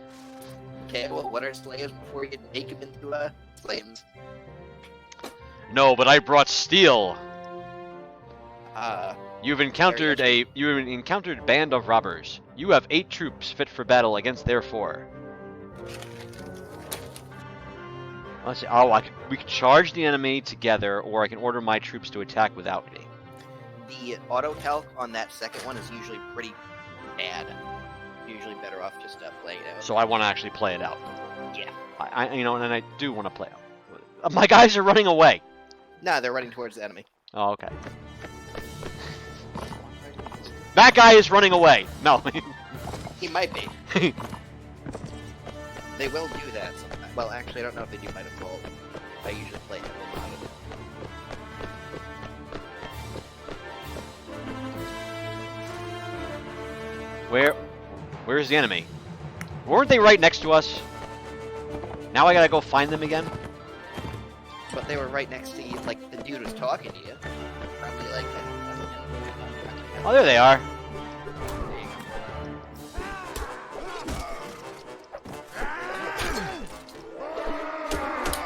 S1: Okay, well, what are slaves before you make them into slaves?
S2: No, but I brought steel.
S1: Uh,
S2: You've encountered a band of robbers. You have 8 troops fit for battle against their 4. Let's see. Oh, we can charge the enemy together, or I can order my troops to attack without me.
S1: the auto-calc on that second one is usually pretty bad. Usually better off just playing it out.
S2: So I want to actually play it out.
S1: Yeah.
S2: And I do want to play out. My guys are running away.
S1: Nah, they're running towards the enemy.
S2: Oh, okay. That guy is running away. No.
S1: He might be. They will do that sometimes. Well, actually, I don't know if they do by default. I usually play it modded.
S2: Where's the enemy? Weren't they right next to us? Now I gotta go find them again?
S1: But they were right next to you, like the dude was talking to you. Probably like
S2: Oh, there they are.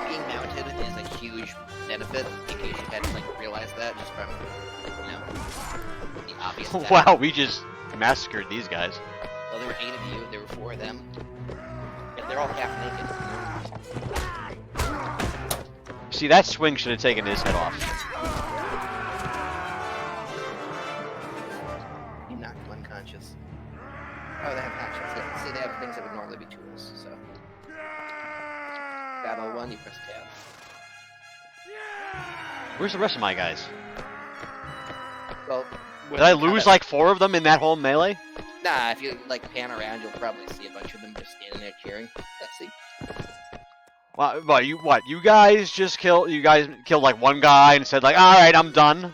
S1: being mounted is a huge benefit in case you hadn't like realized that just from the obvious fact.
S2: Wow, we just massacred these guys.
S1: Well, there were 8 of you, there were 4 of them. And they're all half naked.
S2: See, that swing should have taken his head off.
S1: You knocked him unconscious. Oh, they have actions. Yeah, see, they have things that would normally be tools, so. Battle 1, you press tab.
S2: Where's the rest of my guys?
S1: Well,
S2: Did I lose like 4 of them in that whole melee?
S1: Nah, if you like pan around, you'll probably see a bunch of them just standing there cheering. Let's see.
S2: What? You guys just killed? You guys killed like one guy and said like, all right, I'm done.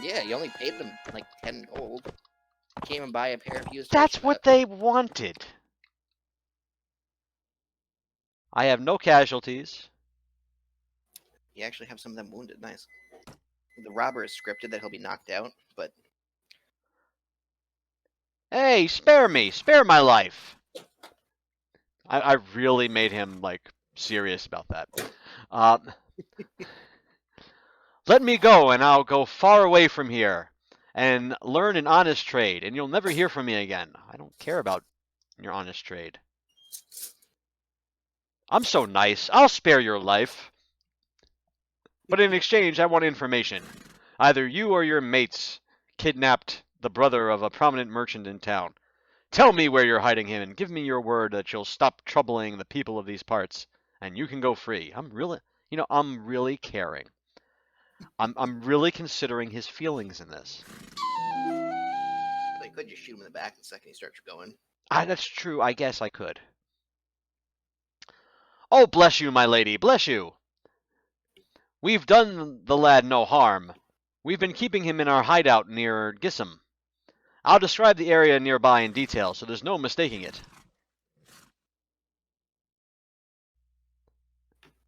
S1: Yeah, you only paid them like 10 gold. Came and buy a pair of used.
S2: That's what they wanted. I have no casualties.
S1: You actually have some of them wounded. Nice. The robber is scripted that he'll be knocked out, but
S2: Hey, spare me! Spare my life! I really made him, like, serious about that. Let me go, and I'll go far away from here, and learn an honest trade, and you'll never hear from me again. I don't care about your honest trade. I'm so nice. I'll spare your life. But in exchange, I want information. Either you or your mates kidnapped the brother of a prominent merchant in town. Tell me where you're hiding him, and give me your word that you'll stop troubling the people of these parts, and you can go free. I'm really caring. I'm really considering his feelings in this.
S1: they could just shoot him in the back the second he starts going.
S2: That's true. I guess I could. Oh, bless you, my lady. Bless you. We've done the lad no harm. We've been keeping him in our hideout near Gissom. I'll describe the area nearby in detail, so there's no mistaking it.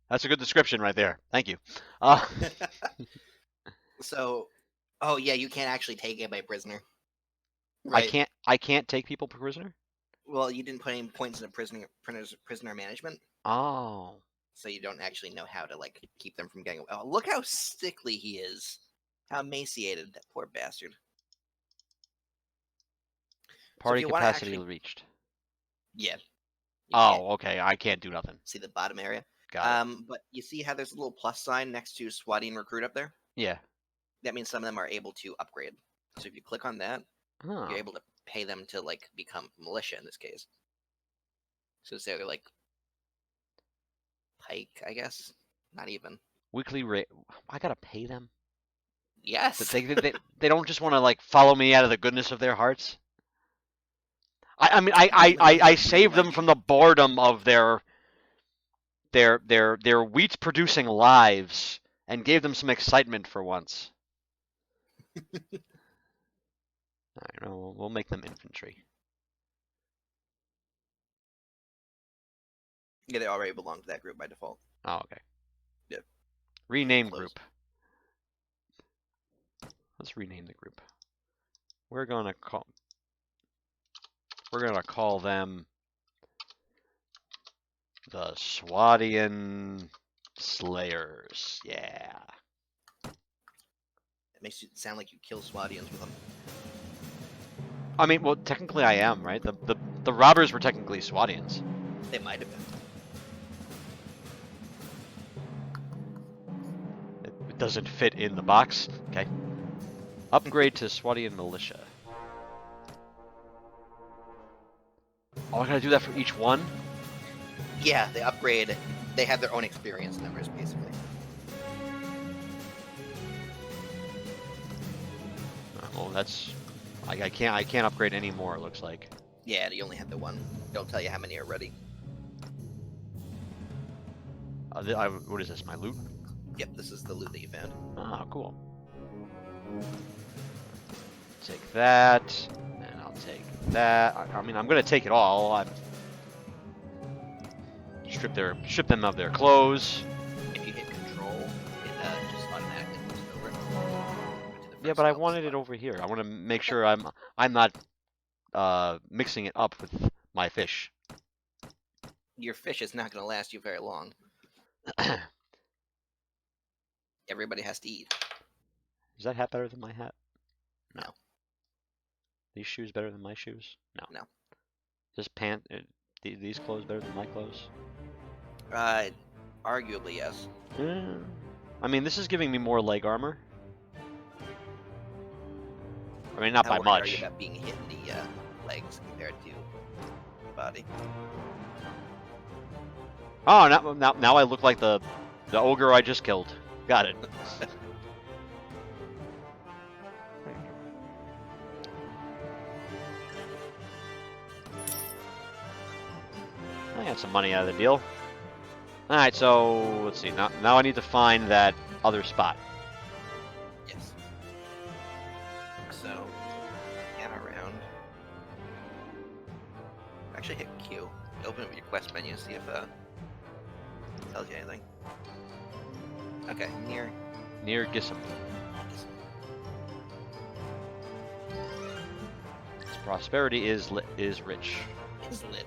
S2: That's a good description right there. Thank you.
S1: So, oh yeah, you can't actually take anybody prisoner. Right.
S2: I can't take people prisoner?
S1: Well, you didn't put any points in prisoner management,
S2: Oh.
S1: so you don't actually know how to like keep them from getting away. Oh, look how sickly he is. How emaciated, that poor bastard.
S2: Party
S1: so
S2: capacity
S1: actually,
S2: reached.
S1: Yeah.
S2: Oh, okay. I can't do nothing.
S1: See the bottom area?
S2: Got it.
S1: But you see how there's a little plus sign next to Swadian recruit up there?
S2: Yeah.
S1: That means some of them are able to upgrade. So if you click on that,
S2: Oh.
S1: you're able to pay them to like become militia in this case. So say they're like pike, I guess. Not even.
S2: Weekly rate. I gotta pay them?
S1: Yes.
S2: They don't just want to like follow me out of the goodness of their hearts. I saved them from the boredom of their wheat producing lives and gave them some excitement for once. Alright, we'll make them infantry.
S1: Yeah, they already belong to that group by default.
S2: Oh, okay.
S1: Yeah.
S2: Rename
S1: Close.
S2: group. Let's rename the group. We're gonna call them the Swadian Slayers. Yeah.
S1: It makes it sound like you kill Swadians with them.
S2: I mean, well, technically I am, right? The robbers were technically Swadians.
S1: They might have been.
S2: It doesn't fit in the box. Okay. Upgrade to Swadian militia. Oh, I gotta do that for each one?
S1: Yeah, they upgrade. They have their own experience numbers, basically.
S2: Oh, that's... I can't upgrade any more, it looks like.
S1: Yeah, you only have the one. Don't tell you how many are ready.
S2: What is this, my loot?
S1: Yep, this is the loot that you found.
S2: Ah, cool. Take that, and I'll take that. I mean, I'm gonna take it all. Strip them of their clothes.
S1: If you hit control, it just automatically moves it over.
S2: Yeah, but I wanted it over here. I want to make sure I'm not mixing it up with my fish.
S1: Your fish is not going to last you very long. Everybody has to eat.
S2: Is that hat better than my hat?
S1: No.
S2: These shoes better than my shoes? No.
S1: No.
S2: This these clothes better than my clothes?
S1: Arguably, yes.
S2: I mean, this is giving me more leg armor. I mean, not by
S1: How worried are
S2: much.
S1: you about being hit in the legs compared to the body?
S2: Oh, now I look like the ogre I just killed. Got it. I got some money out of the deal. Alright, so let's see. Now I need to find that other spot.
S1: Yes. So, scan around. Actually, hit Q. Open up your quest menu and see if it tells you anything. Okay,
S2: Near Gissom. This prosperity is rich.
S1: It's lit.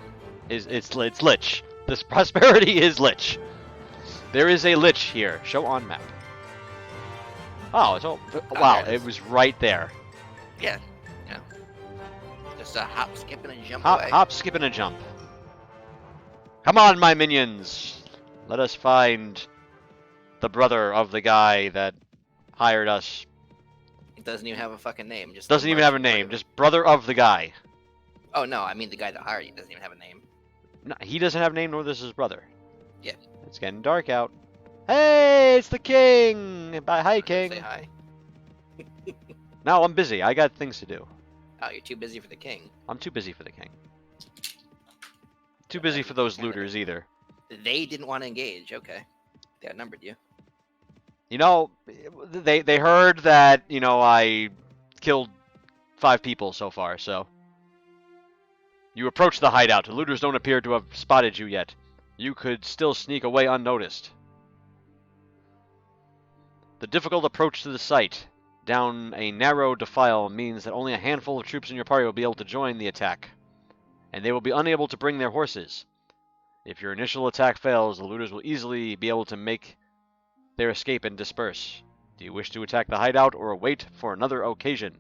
S2: It's lich. This prosperity is lich. There is a lich here. Show on map. Oh, it's all. Wow, it was right there.
S1: Yeah. Yeah. Just a hop, skip, and a jump
S2: Hop,
S1: away.
S2: hop, skip, and a jump. Come on, my minions. Let us find the brother of the guy that hired us.
S1: It doesn't even have a fucking name. Just
S2: Doesn't even have a name. Just brother of the guy.
S1: Oh no, I mean the guy that hired you doesn't even have a name.
S2: No, he doesn't have a name, nor does his brother.
S1: Yeah.
S2: It's getting dark out. Hey, it's the king! Hi, king.
S1: Say hi.
S2: No, I'm busy. I got things to do.
S1: Oh, you're too busy for the king.
S2: I'm too busy for the king. Too busy for those looters either.
S1: They didn't want to engage. Okay. They outnumbered you.
S2: You know, they heard that, you know, I killed 5 people so far, so. You approach the hideout. The looters don't appear to have spotted you yet. You could still sneak away unnoticed. The difficult approach to the site down a narrow defile means that only a handful of troops in your party will be able to join the attack, and they will be unable to bring their horses. If your initial attack fails, the looters will easily be able to make their escape and disperse. Do you wish to attack the hideout or wait for another occasion?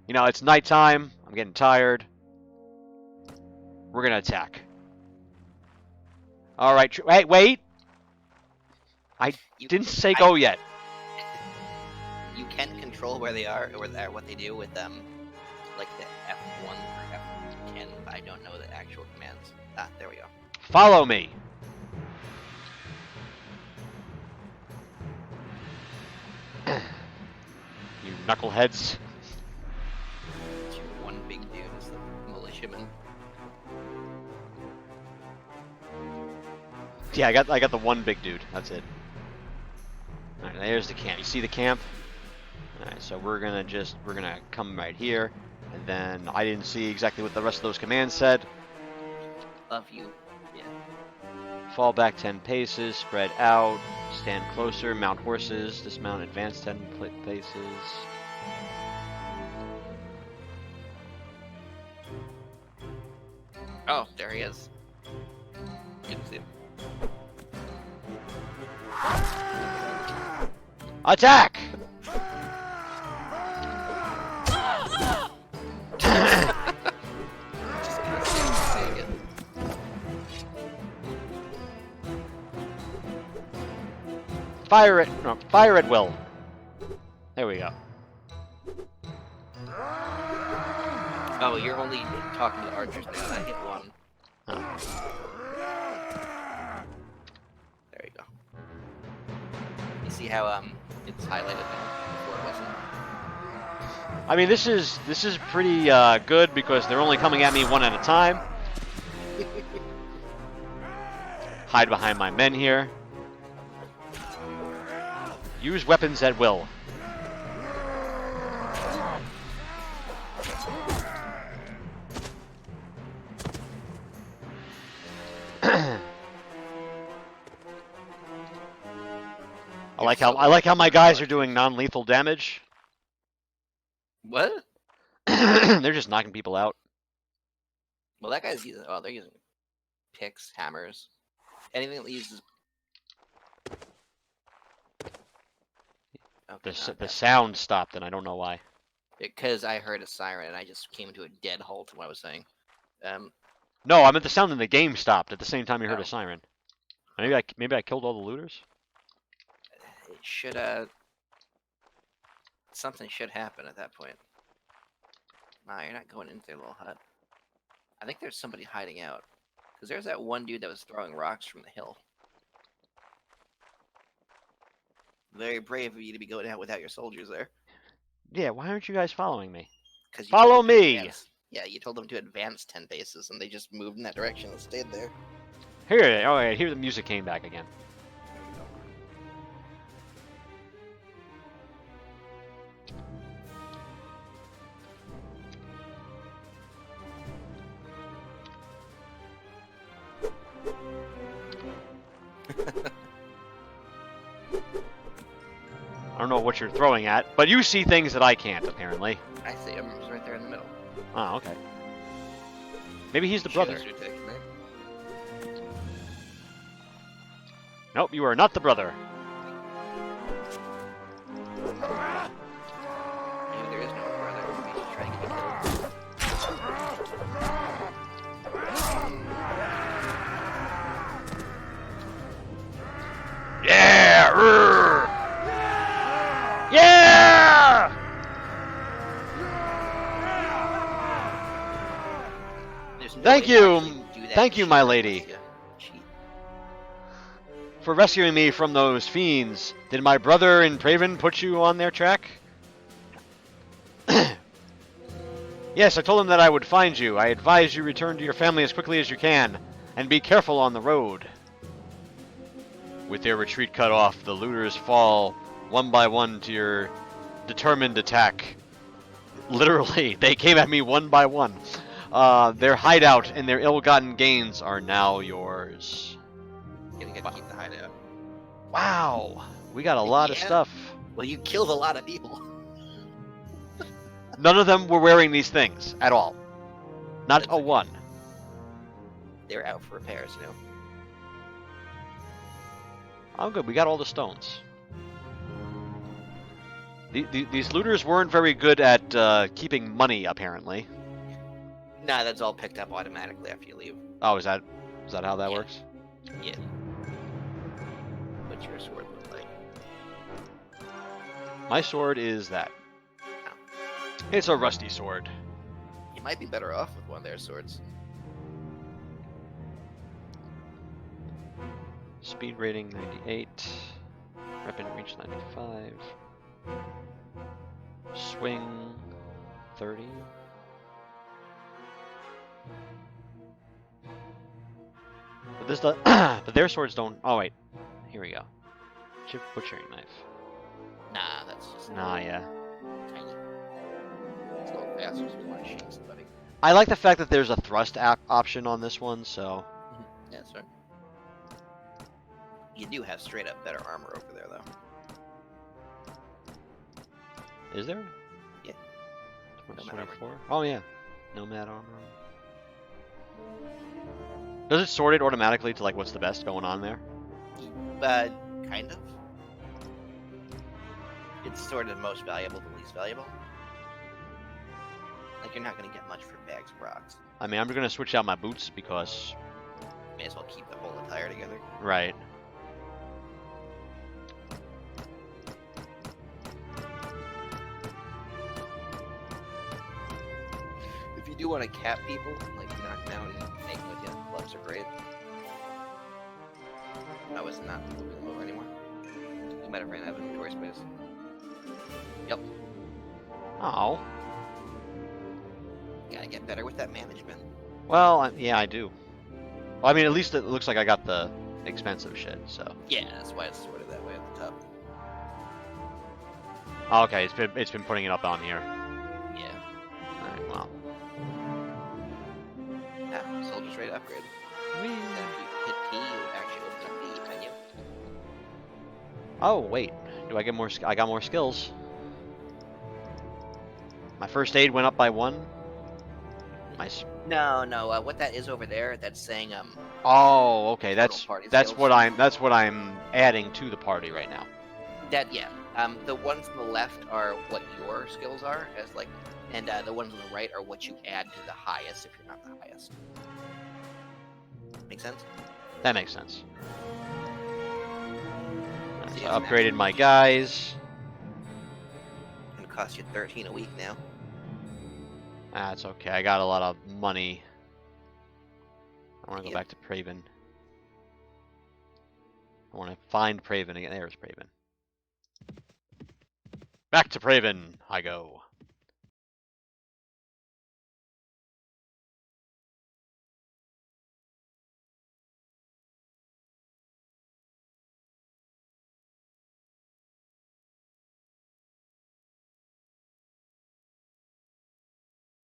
S2: You know, it's nighttime. I'm getting tired. We're gonna attack. All right. Hey, wait. I didn't say go yet.
S1: You can control where they are or what they do with like the F1 or F10. But I don't know the actual commands. Ah, there we go.
S2: Follow me. You knuckleheads.
S1: It's your one big dude is the militiaman.
S2: Yeah, I got the one big dude. That's it. All right, there's the camp. You see the camp? All right, so we're gonna come right here, and then I didn't see exactly what the rest of those commands said.
S1: Love you. Yeah.
S2: Fall back 10 paces, spread out, stand closer, mount horses, dismount, advance 10 paces.
S1: Oh, there he is. Couldn't see him.
S2: Attack! Fire it! No, fire at will. There we go.
S1: Oh, you're only talking to archers now. I hit one.
S2: Oh.
S1: There you go. You see how it's highlighted now? Before it wasn't.
S2: I mean, this is pretty good because they're only coming at me one at a time. Hide behind my men here. Use weapons at will. I like how my guys are doing non-lethal damage.
S1: What?
S2: They're just knocking people out.
S1: Well, that guy's using. Oh, they're using picks, hammers, anything that uses. Okay,
S2: The sound stopped, and I don't know why.
S1: Because I heard a siren, and I just came to a dead halt to what I was saying.
S2: No, I meant the sound in the game stopped at the same time you heard
S1: Oh.
S2: a siren. Maybe I killed all the looters.
S1: It should something should happen at that point. Nah, you're not going into their little hut. I think there's somebody hiding out. Because there's that one dude that was throwing rocks from the hill. Very brave of you to be going out without your soldiers there.
S2: Yeah, why aren't you guys following me?
S1: Because
S2: Follow me!
S1: Yeah, you told them to advance 10 paces, and they just moved in that direction and stayed there.
S2: Here, oh yeah, here the music came back again. I don't know what you're throwing at, but you see things that I can't, apparently.
S1: I see him. He's right there in the middle.
S2: Oh, okay. Maybe he's the brother.
S1: Shooters are taking there.
S2: Nope, you are not the brother.
S1: Maybe there is no brother. We should try to get killed.
S2: Yeah! Yeah!
S1: There's no
S2: Thank
S1: way to
S2: you.
S1: actually do that
S2: Thank you,
S1: shit
S2: my
S1: unless
S2: lady.
S1: you cheat.
S2: For rescuing me from those fiends. Did my brother and Praven put you on their track? Yes, I told them that I would find you. I advise you return to your family as quickly as you can, and be careful on the road. With their retreat cut off, the looters fall one by one to your determined attack. Literally, they came at me one by one. Their hideout and their ill-gotten gains are now yours.
S1: You're gonna keep the hideout.
S2: Wow, we got a lot of
S1: Yeah.
S2: stuff.
S1: Well, you killed a lot of people.
S2: None of them were wearing these things at all. Not
S1: That's
S2: a
S1: okay.
S2: one.
S1: They're out for repairs, you know.
S2: Oh, good. We got all the stones. These looters weren't very good at keeping money, apparently.
S1: Nah, that's all picked up automatically after you leave.
S2: Oh, is that how that
S1: Yeah.
S2: works?
S1: Yeah. What's your sword look like?
S2: My sword is that. It's a rusty sword.
S1: You might be better off with one of their swords.
S2: Speed rating 98. Weapon reach 95. Swing 30. But this does, but their swords don't. Oh wait, here we go. Chip butchering knife.
S1: Nah, that's just
S2: Nah, yeah.
S1: tiny. It's a little faster, so we want to shoot somebody.
S2: I like the fact that there's a thrust option on this one, so
S1: Yeah, sorry. You do have straight up better armor over there, though.
S2: Is there?
S1: Yeah. Nomad
S2: 24? Oh yeah. Nomad armor. Does it sort it automatically to like what's the best going on there?
S1: Kind of. It's sort of most valuable to least valuable. Like, you're not going to get much for bags of rocks.
S2: I mean, I'm gonna switch out my boots because...
S1: May as well keep the whole attire together.
S2: Right.
S1: If you do want to cap people, like knock down and take with you, gloves are great. I was not moving them over anymore. You might have ran out of inventory space. Yep.
S2: Oh.
S1: Gotta get better with that management.
S2: Well, yeah, I do. Well, I mean, at least it looks like I got the expensive shit, so...
S1: Yeah, that's why it's sorted that way at the top.
S2: Oh, okay, it's been putting it up on here.
S1: Yeah.
S2: Alright, well.
S1: Ah, soldier's rate upgrade.
S2: Whee.
S1: Then if you hit P, you actually open up the menu.
S2: Oh, wait. Do I get more... I got more skills. My first aid went up by 1. My...
S1: No, what that is over there, that's saying,
S2: Oh, okay, that's
S1: skills.
S2: what I'm adding to the party right now.
S1: Yeah. The ones on the left are what your skills are, as like, and the ones on the right are what you add to the highest if you're not the highest. Make sense?
S2: That makes sense.
S1: So
S2: So
S1: yeah,
S2: I upgraded my guys.
S1: Gonna cost you 13 a week now.
S2: That's okay. I got a lot of money. I want to go
S1: Yep.
S2: back to Praven. I want to find Praven again. There's Praven. Back to Praven I go.